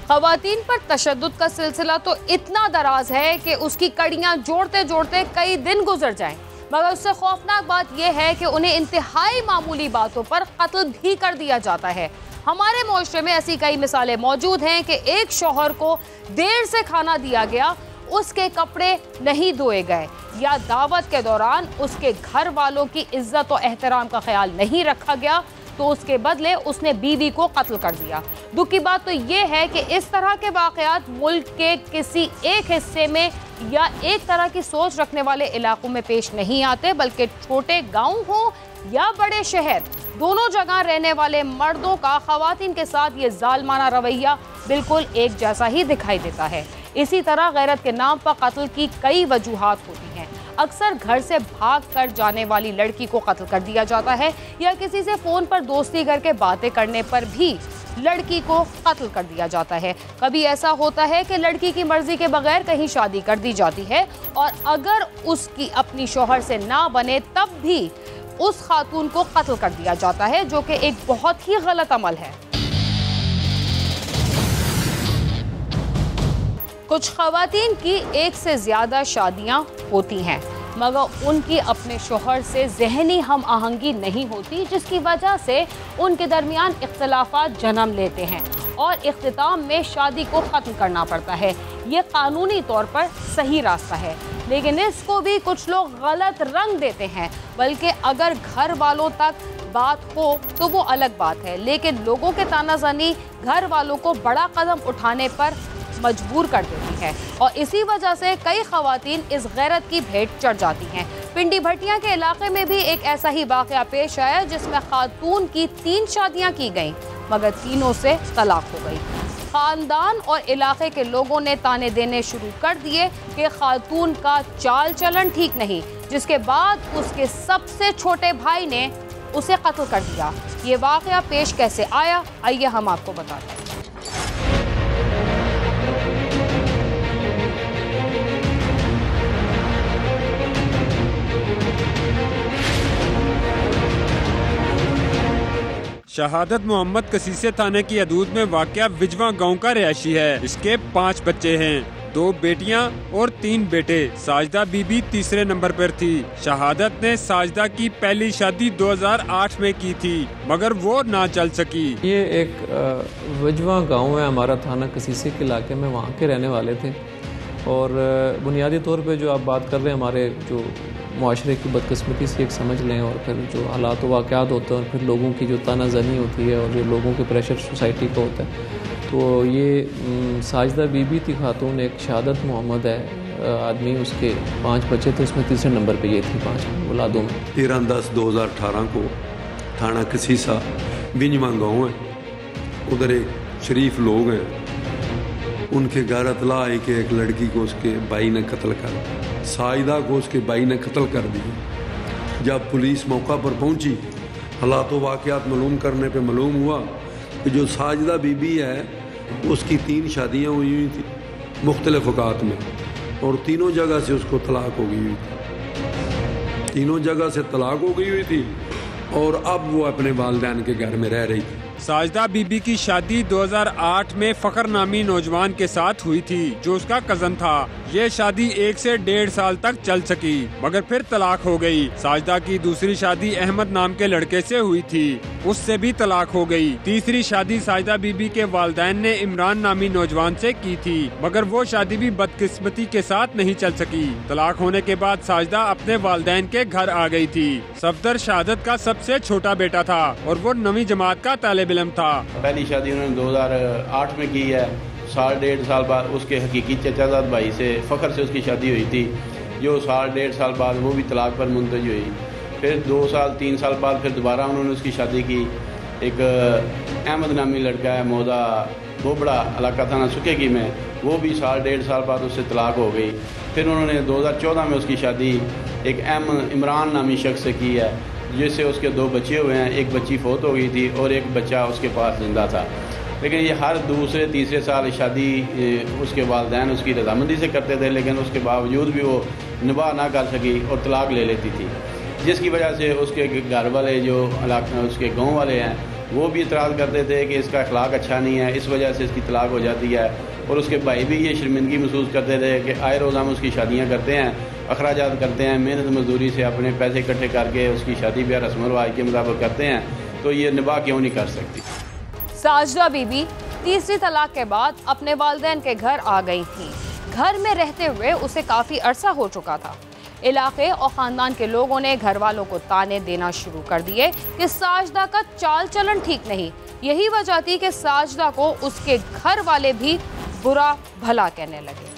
ख़वातीन पर तशद्दुद का सिलसिला तो इतना दराज है कि उसकी कड़ियाँ जोड़ते जोड़ते कई दिन गुजर जाएं, मगर उससे खौफनाक बात यह है कि उन्हें इंतहाई मामूली बातों पर कत्ल भी कर दिया जाता है। हमारे मुआशरे में ऐसी कई मिसालें मौजूद हैं कि एक शौहर को देर से खाना दिया गया, उसके कपड़े नहीं धोए गए, या दावत के दौरान उसके घर वालों की इज्जत और एहतराम का ख्याल नहीं रखा गया, तो उसके बदले उसने बीवी को कत्ल कर दिया। दुख की बात तो ये है कि इस तरह के वाक़यात मुल्क के किसी एक हिस्से में या एक तरह की सोच रखने वाले इलाकों में पेश नहीं आते, बल्कि छोटे गांव हों या बड़े शहर, दोनों जगह रहने वाले मर्दों का ख़वातीन के साथ ये जालिमाना रवैया बिल्कुल एक जैसा ही दिखाई देता है। इसी तरह गैरत के नाम पर कत्ल की कई वजूहात होती हैं। अक्सर घर से भाग कर जाने वाली लड़की को कत्ल कर दिया जाता है, या किसी से फ़ोन पर दोस्ती करके बातें करने पर भी लड़की को कत्ल कर दिया जाता है। कभी ऐसा होता है कि लड़की की मर्जी के बगैर कहीं शादी कर दी जाती है, और अगर उसकी अपनी शौहर से ना बने तब भी उस खातून को कत्ल कर दिया जाता है, जो कि एक बहुत ही गलत अमल है। कुछ ख़वातीन की एक से ज़्यादा शादियाँ होती हैं, मगर उनकी अपने शौहर से ज़हनी हम आहंगी नहीं होती, जिसकी वजह से उनके दरमियान इख्तिलाफ़ात जन्म लेते हैं और इख्तिताम में शादी को ख़त्म करना पड़ता है। ये कानूनी तौर पर सही रास्ता है, लेकिन इसको भी कुछ लोग गलत रंग देते हैं। बल्कि अगर घर वालों तक बात हो तो वो अलग बात है, लेकिन लोगों के तानाज़नी घर वालों को बड़ा कदम उठाने पर मजबूर कर देती है, और इसी वजह से कई ख़वातीन इस गैरत की भेंट चढ़ जाती हैं। पिंडी भटिया के इलाके में भी एक ऐसा ही वाक़या पेश आया, जिसमें खातून की 3 शादियाँ की गईं, मगर तीनों से तलाक हो गई। ख़ानदान और इलाके के लोगों ने ताने देने शुरू कर दिए कि खातून का चाल चलन ठीक नहीं, जिसके बाद उसके सबसे छोटे भाई ने उसे कत्ल कर दिया। ये वाक़या पेश कैसे आया, आइए हम आपको बताते हैं। शहादत मोहम्मद कसीसे थाने की हदूद में वाक़या विजवा गांव का रिहायशी है। इसके 5 बच्चे हैं, 2 बेटियां और 3 बेटे। साजिदा बीबी तीसरे नंबर पर थी। शहादत ने साजिदा की पहली शादी 2008 में की थी, मगर वो ना चल सकी। ये एक विजवा गांव है, हमारा थाना कसीसे के इलाके में, वहाँ के रहने वाले थे। और बुनियादी तौर पे जो आप बात कर रहे हैं, हमारे जो मुआशरे की बदकिस्मती से एक समझ लें, और फिर जो हालात वाक़यात होते हैं, और फिर लोगों की जो तानाज़नी होती है और जो लोगों के प्रेशर सोसाइटी का होता है, तो ये साजिदा बीबी थी खातून, एक शहादत मोहम्मद है आदमी, उसके 5 बच्चे थे, उसमें तीसरे नंबर पे ये थी 5 औलादों में। 13/10/2018 को थाना कसीसा बिंजवा गाँव है, उधर एक शरीफ लोग हैं, उनके घर इतला आई कि एक लड़की को उसके भाई ने कत्ल कर, साजिदा को उसके भाई ने कत्ल कर दिया। जब पुलिस मौका पर पहुंची, हालात वाक़यात मालूम करने पे मालूम हुआ कि जो साजिदा बीबी है उसकी 3 शादियां हुई थी मुख्तलिफ औकात में, और तीनों जगह से उसको तलाक हो गई हुई थी। तीनों जगह से तलाक हो गई हुई थी, और अब वो अपने वालिदैन के घर में रह रही थी। साजिदा बीबी की शादी 2008 में फखर नामी नौजवान के साथ हुई थी, जो उसका कजन था। ये शादी 1 से 1.5 साल तक चल सकी, मगर फिर तलाक हो गई। साजिदा की दूसरी शादी अहमद नाम के लड़के से हुई थी, उससे भी तलाक हो गई। तीसरी शादी साजिदा बीबी के वालिदैन ने इमरान नामी नौजवान से की थी, मगर वो शादी भी बदकिस्मती के साथ नहीं चल सकी। तलाक होने के बाद साजिदा अपने वालिदैन के घर आ गई थी। सफदर शहादत का सबसे छोटा बेटा था, और वो 9वीं जमात का तालिब इल्म था। पहली शादी उन्होंने 2008 में की है। 1.5 साल बाद उसके हकीकी चचाजाद भाई से, फ़खर से उसकी शादी हुई थी, जो 1.5 साल बाद वो भी तलाक पर मुंतज हुई। फिर 2 साल 3 साल बाद फिर दोबारा उन्होंने उसकी शादी की। एक अहमद नामी लड़का है, मौदा बोबड़ा इलाका थाना सुकेगी में, वो भी 1.5 साल बाद उससे तलाक हो गई। फिर उन्होंने 2014 में उसकी शादी एक इमरान नामी शख्स से की है, जिससे उसके 2 बच्चे हुए हैं। एक बच्ची फौत हो गई थी और एक बच्चा उसके पास जिंदा था। लेकिन ये हर दूसरे तीसरे साल शादी उसके वालिदैन उसकी रजामंदी से करते थे, लेकिन उसके बावजूद भी वो निभा ना कर सकी और तलाक ले लेती थी, जिसकी वजह से उसके घर वाले जो उसके गांव वाले हैं वो भी इतराज़ करते थे कि इसका अखलाक अच्छा नहीं है, इस वजह से इसकी तलाक हो जाती है। और उसके भाई भी ये शर्मिंदगी महसूस करते थे कि आए रोज़ हम उसकी शादियाँ करते हैं, अखराजात करते हैं, मेहनत मजदूरी से अपने पैसे इकट्ठे करके उसकी शादी ब्याह रस्म व रिवाज के मुताबिक करते हैं, तो ये निभा क्यों नहीं कर सकती। साजिदा बीबी तीसरी तलाक के बाद अपने वालिदैन के घर आ गई थी। घर में रहते हुए उसे काफ़ी अरसा हो चुका था। इलाके और ख़ानदान के लोगों ने घर वालों को ताने देना शुरू कर दिए कि साजिदा का चाल चलन ठीक नहीं। यही वजह थी कि साजिदा को उसके घर वाले भी बुरा भला कहने लगे।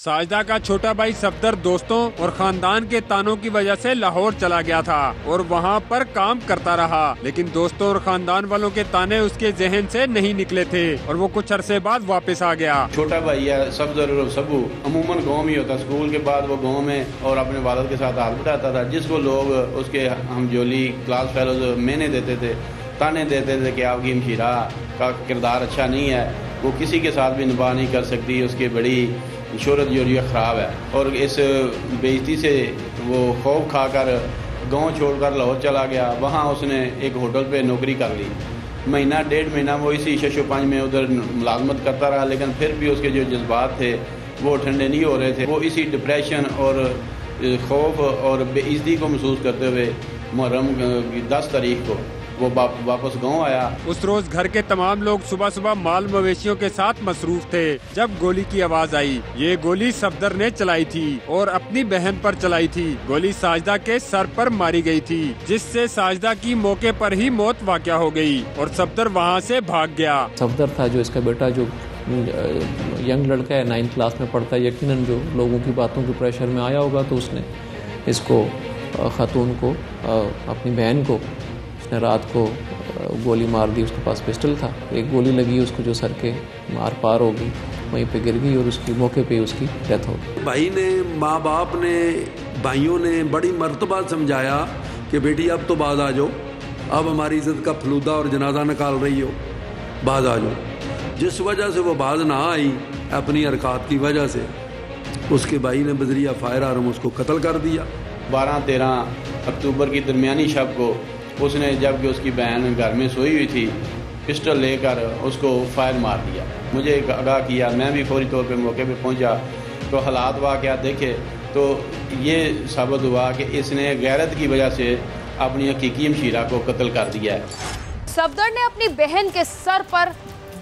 साजिदा का छोटा भाई सफदर दोस्तों और खानदान के तानों की वजह से लाहौर चला गया था और वहाँ पर काम करता रहा, लेकिन दोस्तों और खानदान वालों के ताने उसके जहन से नहीं निकले थे और वो कुछ अरसे बाद वापस आ गया। छोटा भाई है सफदर और सबू अमूमन गाँव में होता, स्कूल के बाद वो गाँव में और अपने वालिद के साथ हाथ बिठाता था, जिसको लोग उसके हमजोली क्लास फेलोज मैंने देते थे, ताने देते थे कि आपकी हमशीरा का किरदार अच्छा नहीं है, वो किसी के साथ भी निभा नहीं कर सकती, उसकी बड़ी शोहरत जो है ख़राब है। और इस बेइज्जती से वो खौफ खाकर गांव छोड़कर लाहौर चला गया। वहाँ उसने एक होटल पे नौकरी कर ली। महीना 1.5 महीना वो इसी शशोपंज में उधर मुलाजमत करता रहा, लेकिन फिर भी उसके जो जज्बात थे वो ठंडे नहीं हो रहे थे। वो इसी डिप्रेशन और खौफ और बेइज्जती को महसूस करते हुए मुहर्रम की 10 तारीख को वो वापस गांव आया। उस रोज घर के तमाम लोग सुबह सुबह माल मवेशियों के साथ मसरूफ थे जब गोली की आवाज आई। ये गोली सफदर ने चलाई थी और अपनी बहन पर चलाई थी। गोली साजिदा के सर पर मारी गई थी, जिससे साजिदा की मौके पर ही मौत वाक़या हो गई और सफदर वहाँ से भाग गया। सफदर था जो इसका बेटा, जो यंग लड़का है, 9th क्लास में पढ़ता है, यकीनन जो लोगों की बातों के प्रेशर में आया होगा, तो उसने इसको खातून को, अपनी बहन को उसने रात को गोली मार दी। उसके पास पिस्टल था, एक गोली लगी उसको जो सर के मार पार हो गई, वहीं पे गिर गई और उसकी मौके पे उसकी डेथ हो गई। भाई ने, माँ बाप ने, भाइयों ने बड़ी मर्तबा समझाया कि बेटी अब तो बाज आ जाओ, अब हमारी इज्जत का फलूदा और जनाजा निकाल रही हो, बाज आ जाओ। जिस वजह से वो बाज ना आई, अपनी हरकत की वजह से उसके भाई ने बजरिया फायर आर्म उसको कत्ल कर दिया। 12-13 अक्टूबर की दरमियानी शब को उसने, जबकि उसकी बहन घर में सोई हुई थी, पिस्टल लेकर उसको फायर मार दिया। मुझे आगाह किया, मैं भी फौरी तौर पे मौके पे पहुंचा, तो हालात वाक़या देखे तो ये साबित हुआ कि इसने गैरत की वजह से अपनी हकीकी हमशीरा को कत्ल कर दिया है। सफदर ने अपनी बहन के सर पर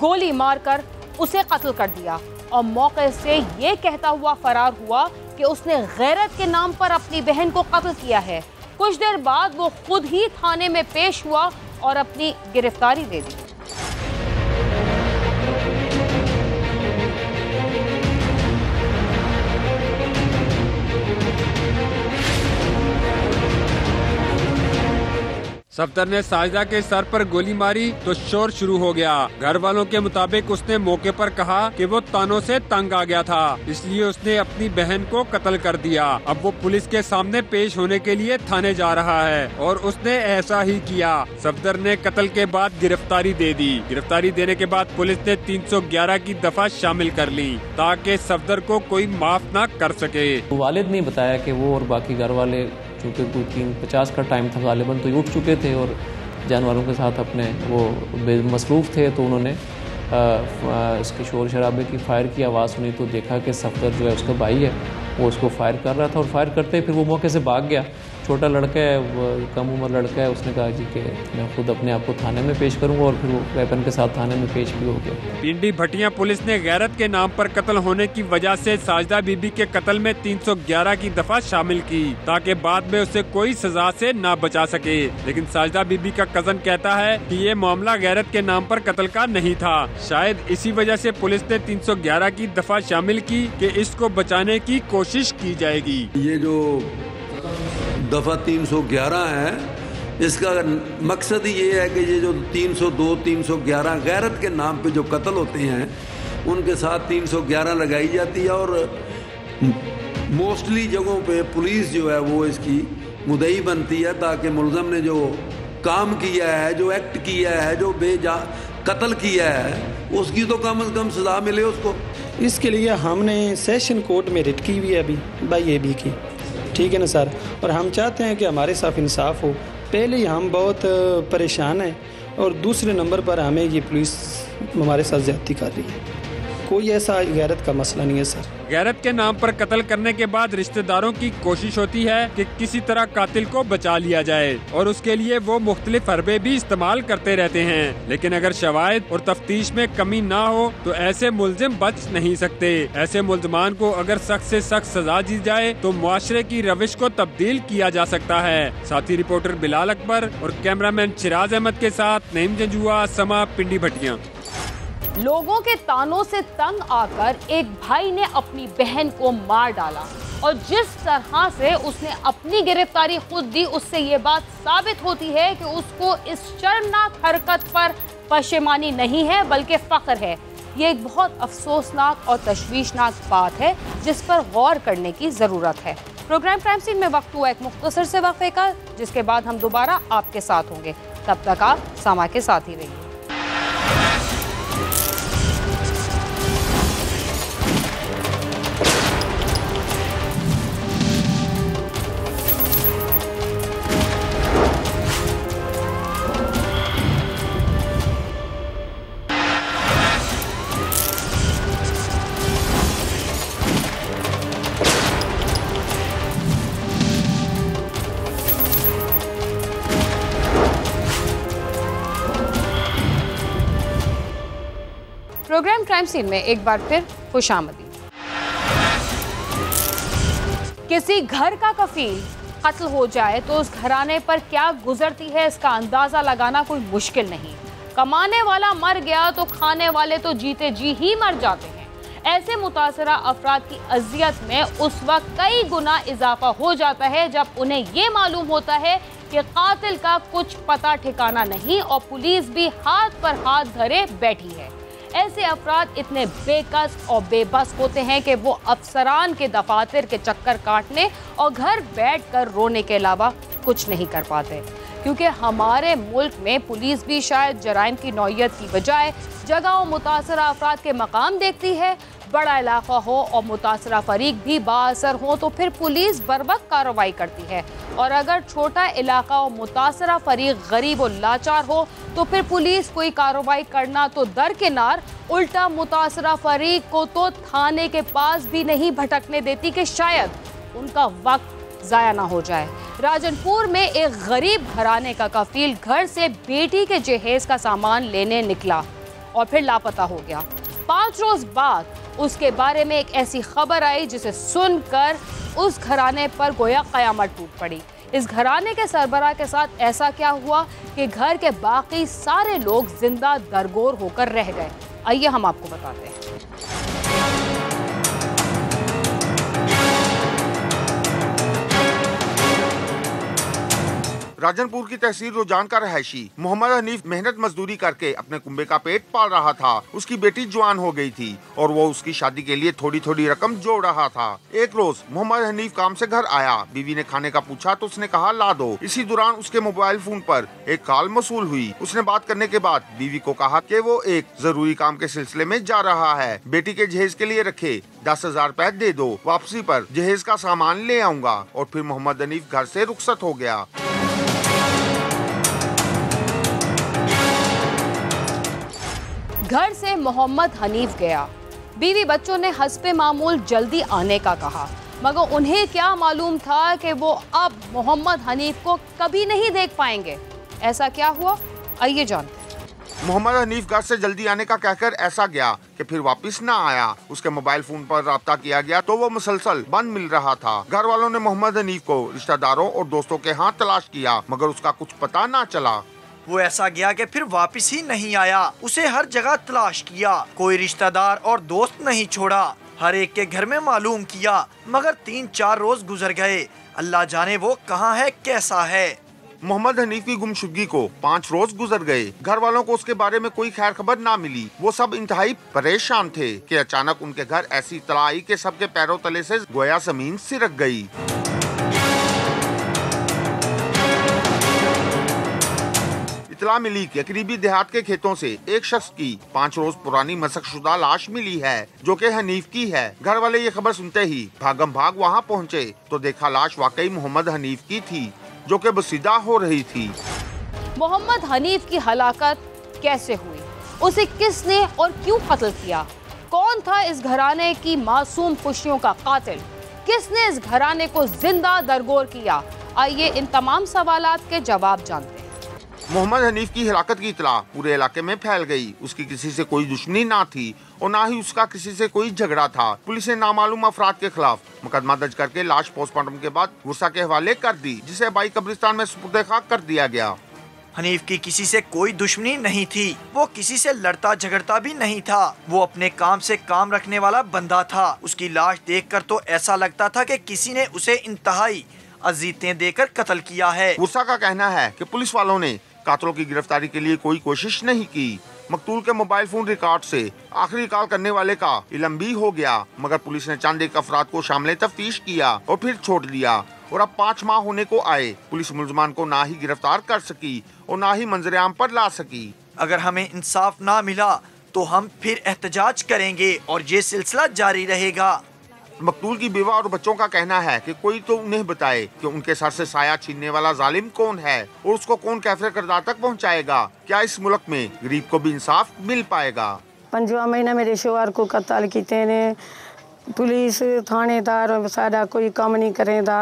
गोली मारकर उसे कत्ल कर दिया और मौके से ये कहता हुआ फरार हुआ कि उसने गैरत के नाम पर अपनी बहन को कत्ल किया है। कुछ देर बाद वो खुद ही थाने में पेश हुआ और अपनी गिरफ्तारी दे दी। सफदर ने साजिदा के सर पर गोली मारी तो शोर शुरू हो गया। घर वालों के मुताबिक उसने मौके पर कहा कि वो तानों से तंग आ गया था, इसलिए उसने अपनी बहन को कत्ल कर दिया। अब वो पुलिस के सामने पेश होने के लिए थाने जा रहा है और उसने ऐसा ही किया। सफदर ने कत्ल के बाद गिरफ्तारी दे दी। गिरफ्तारी देने के बाद पुलिस ने 311 की दफा शामिल कर ली ताकि सफदर को कोई माफ न कर सके। वालिद ने बताया कि वो और बाकी घर वाले, चूँकि कोई 3:50 का टाइम था गालिबन, तो उठ चुके थे और जानवरों के साथ अपने वो मसरूफ़ थे, तो उन्होंने इसके शोर शराबे की फायर की आवाज़ सुनी तो देखा कि सफदर जो है उसका भाई है, वो उसको फायर कर रहा था और फायर करते ही फिर वो मौके से भाग गया। छोटा लड़का है, वो कम उम्र लड़का है, उसने कहा जी कि मैं खुद अपने आप को थाने में पेश करूंगा और फिर वो वेपन के साथ थाने में पेश भी हो गया। पिंडी भटिया पुलिस ने गैरत के नाम पर कत्ल होने की वजह से साजिदा बीबी के कत्ल में 311 की दफा शामिल की ताकि बाद में उसे कोई सजा से ना बचा सके। लेकिन साजिदा बीबी का कजन कहता है कि ये मामला गैरत के नाम पर कत्ल का नहीं था। शायद इसी वजह से पुलिस ने 311 की दफा शामिल की कि इसको बचाने की कोशिश की जाएगी। ये जो दफा 311 है, इसका मकसद ही ये है कि ये जो 302, 311 गैरत के नाम पे जो कत्ल होते हैं उनके साथ 311 लगाई जाती है और मोस्टली जगहों पे पुलिस जो है वो इसकी मुद्दई बनती है ताकि मुलजम ने जो काम किया है, जो एक्ट किया है, जो कत्ल किया है, उसकी तो कम से कम सजा मिले उसको। इसके लिए हमने सेशन कोर्ट में रिट की हुई है अभी बाई AB की, ठीक है ना सर, और हम चाहते हैं कि हमारे साथ इंसाफ हो। पहले ही हम बहुत परेशान हैं और दूसरे नंबर पर हमें ये पुलिस हमारे साथ ज्यादती कर रही है। कोई ऐसा गैरत का मसला नहीं है सर। गैरत के नाम पर कत्ल करने के बाद रिश्तेदारों की कोशिश होती है कि किसी तरह कातिल को बचा लिया जाए और उसके लिए वो मुख्तलिफ हरबे भी इस्तेमाल करते रहते हैं। लेकिन अगर शवाहिद और तफ्तीश में कमी ना हो तो ऐसे मुल्जिम बच नहीं सकते। ऐसे मुल्जमान को अगर सख्त से सख्त सजा दी जाए तो मुआशरे की रविश को तब्दील किया जा सकता है। साथी रिपोर्टर बिलाल अकबर और कैमरामैन चिराज अहमद के साथ नईम जंजुआ, समा, पिंडी भटिया। लोगों के तानों से तंग आकर एक भाई ने अपनी बहन को मार डाला और जिस तरह से उसने अपनी गिरफ्तारी खुद दी, उससे ये बात साबित होती है कि उसको इस शर्मनाक हरकत पर पशेमानी नहीं है बल्कि फख्र है। ये एक बहुत अफसोसनाक और तशवीशनाक बात है जिस पर गौर करने की ज़रूरत है। प्रोग्राम क्राइम सीन में वक्त हुआ एक मुख्तसर से वक्फे का, जिसके बाद हम दोबारा आपके साथ होंगे। तब तक आप समा के साथ ही रहिए। प्रोग्राम क्राइम सीन में एक बार फिर खुशामदीद। किसी घर का कफील कत्ल हो जाए तो उस घराने पर क्या गुजरती है इसका अंदाजा लगाना कोई मुश्किल नहीं। कमाने वाला मर गया तो खाने वाले तो जीते जी ही मर जाते हैं। ऐसे मुतासरा अफराद की अजियत में उस वक्त कई गुना इजाफा हो जाता है जब उन्हें ये मालूम होता है कि कातिल का कुछ पता ठिकाना नहीं और पुलिस भी हाथ पर हाथ धरे बैठी है। ऐसे अफराद इतने बेकस और बेबस होते हैं कि वो अफसरान के दफातर के चक्कर काटने और घर बैठकर रोने के अलावा कुछ नहीं कर पाते, क्योंकि हमारे मुल्क में पुलिस भी शायद जराइम की नौयत की बजाय जगह और मुतासरा अफराद के मकाम देखती है। बड़ा इलाका हो और मुतासरा फरीक भी बाअसर हो तो फिर पुलिस बर वक्त कार्रवाई करती है, और अगर छोटा इलाका और मुतासरा फरीक गरीब और लाचार हो तो फिर पुलिस कोई कार्रवाई करना तो दरकिनार, उल्टा मुतासरा फरीक को तो थाने के पास भी नहीं भटकने देती कि शायद उनका वक्त ज़ाया ना हो जाए। राजनपुर में एक गरीब घराने का कफील घर से बेटी के जहेज का सामान लेने निकला और फिर लापता हो गया। 5 रोज बाद उसके बारे में एक ऐसी खबर आई जिसे सुनकर उस घराने पर गोया कयामत टूट पड़ी। इस घराने के सरबराह के साथ ऐसा क्या हुआ कि घर के बाकी सारे लोग जिंदा दरगोर होकर रह गए। आइए हम आपको बताते हैं। राजनपुर की तहसील रुजान का रहायशी मोहम्मद हनीफ मेहनत मजदूरी करके अपने कुंबे का पेट पाल रहा था। उसकी बेटी जवान हो गई थी और वो उसकी शादी के लिए थोड़ी थोड़ी रकम जोड़ रहा था। एक रोज मोहम्मद हनीफ काम से घर आया। बीवी ने खाने का पूछा तो उसने कहा ला दो। इसी दौरान उसके मोबाइल फोन पर एक कॉल मौसूल हुई। उसने बात करने के बाद बीवी को कहा कि वो एक जरूरी काम के सिलसिले में जा रहा है। बेटी के जहेज के लिए रखे 10,000 रुपए दे दो, वापसी पर जहेज का सामान ले आऊंगा। और फिर मोहम्मद हनीफ घर से रुखसत हो गया। घर से मोहम्मद हनीफ गया। बीवी बच्चों ने हस्बे मामूल जल्दी आने का कहा, मगर उन्हें क्या मालूम था कि वो अब मोहम्मद हनीफ को कभी नहीं देख पाएंगे। ऐसा क्या हुआ, आइए जानते हैं। मोहम्मद हनीफ घर से जल्दी आने का कहकर ऐसा गया कि फिर वापस ना आया। उसके मोबाइल फोन पर राब्ता किया गया तो वो मुसलसल बंद मिल रहा था। घर वालों ने मोहम्मद हनीफ को रिश्तेदारों और दोस्तों के हाथ तलाश किया, मगर उसका कुछ पता ना चला। वो ऐसा गया कि फिर वापस ही नहीं आया। उसे हर जगह तलाश किया, कोई रिश्तेदार और दोस्त नहीं छोड़ा। हर एक के घर में मालूम किया, मगर 3-4 रोज गुजर गए। अल्लाह जाने वो कहाँ है, कैसा है। मोहम्मद हनीफ की गुमशुदगी को 5 रोज गुजर गए। घर वालों को उसके बारे में कोई खैर खबर ना मिली। वो सब इंतहाई परेशान थे कि अचानक उनके घर ऐसी इत्तला आई कि सबके पैरों तले से गोया जमीन सिरक गई। इत्तला मिली कि करीबी देहात के खेतों से एक शख्स की 5 रोज पुरानी मशकशुदा लाश मिली है, जो कि हनीफ की है। घर वाले ये खबर सुनते ही भागम भाग वहाँ पहुँचे तो देखा लाश वाकई मोहम्मद हनीफ की थी। जो कि बसीदा हो रही थी। मोहम्मद हनीफ की हलाकत कैसे हुई, उसे किसने और क्यों कत्ल किया, कौन था इस घराने की मासूम खुशियों का कातिल, किसने इस घराने को जिंदा दरगोर किया, आइए इन तमाम सवालात के जवाब जानते हैं। मोहम्मद हनीफ की हिलाकत की इत्तला पूरे इलाके में फैल गई। उसकी किसी से कोई दुश्मनी ना थी और ना ही उसका किसी से कोई झगड़ा था। पुलिस ने नामालूम अफराद के खिलाफ मुकदमा दर्ज करके लाश पोस्टमार्टम के बाद गुस्सा के हवाले कर दी, जिसे बाई कब्रिस्तान में सुपुर्द खाक कर दिया गया। हनीफ की किसी से कोई दुश्मनी नहीं थी, वो किसी से लड़ता झगड़ता भी नहीं था, वो अपने काम से काम रखने वाला बंदा था। उसकी लाश देखकर तो ऐसा लगता था कि किसी ने उसे इंतहाई अजीतें देकर कत्ल किया है। गुस्सा का कहना है कि पुलिस वालों ने कातिलों की गिरफ्तारी के लिए कोई कोशिश नहीं की। मकतूल के मोबाइल फोन रिकॉर्ड से आखिरी कॉल करने वाले का इल्म भी हो गया, मगर पुलिस ने चंद एक अफराद को शामिल तफ्तीश किया और फिर छोड़ दिया। और अब 5 माह होने को आए, पुलिस मुलजमान को ना ही गिरफ्तार कर सकी और ना ही मंजर-ए-आम पर ला सकी। अगर हमें इंसाफ ना मिला तो हम फिर एहतजाज करेंगे और ये सिलसिला जारी रहेगा। मकतूल की बेवा और बच्चों का कहना है कि कोई तो उन्हें बताए कि उनके सर से साया छीनने वाला जालिम कौन है और उसको कौन कैफरे किरदार तक पहुंचाएगा। क्या इस मुल्क में गरीब को भी इंसाफ मिल पाएगा। 5वां महीना मेरे शोहर को कत्ल किते ने, पुलिस थानेदार सारा कोई काम नहीं करेंदा,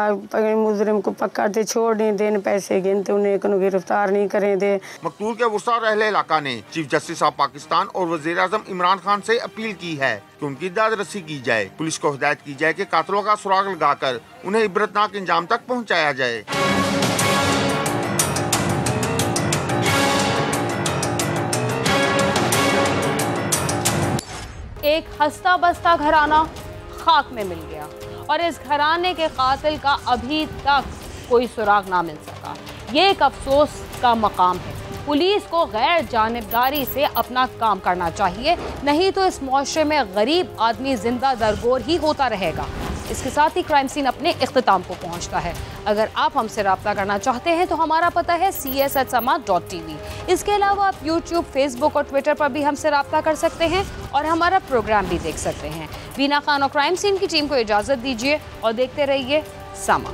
मुजरिम को पकड़ते छोड़ नहीं देन, पैसे गिनते उन्हें को गिरफ्तार नहीं करें दे। मकतूल के वुसा रहले इलाका ने चीफ जस्टिस ऑफ पाकिस्तान और वजीर आजम इमरान खान से अपील की है कि उनकी दाद रसी की जाए। पुलिस को हिदायत की जाए कि कातिलों का सुराग लगाकर उन्हें इबरतनाक इंजाम तक पहुँचाया जाए। एक हंसता बसता घराना खाक में मिल गया और इस घराने के कातिल का अभी तक कोई सुराग ना मिल सका। ये एक अफसोस का मकाम है। पुलिस को गैर जानिबदारी से अपना काम करना चाहिए, नहीं तो इस मुआशरे में गरीब आदमी जिंदा दरगोर ही होता रहेगा। इसके साथ ही क्राइम सीन अपने इख्तिताम को पहुंचता है। अगर आप हमसे रब्ता करना चाहते हैं तो हमारा पता है cs@sama.tv। इसके अलावा आप YouTube, Facebook और Twitter पर भी हमसे रब्ता कर सकते हैं और हमारा प्रोग्राम भी देख सकते हैं। बीना खान और क्राइम सीन की टीम को इजाज़त दीजिए और देखते रहिए समा।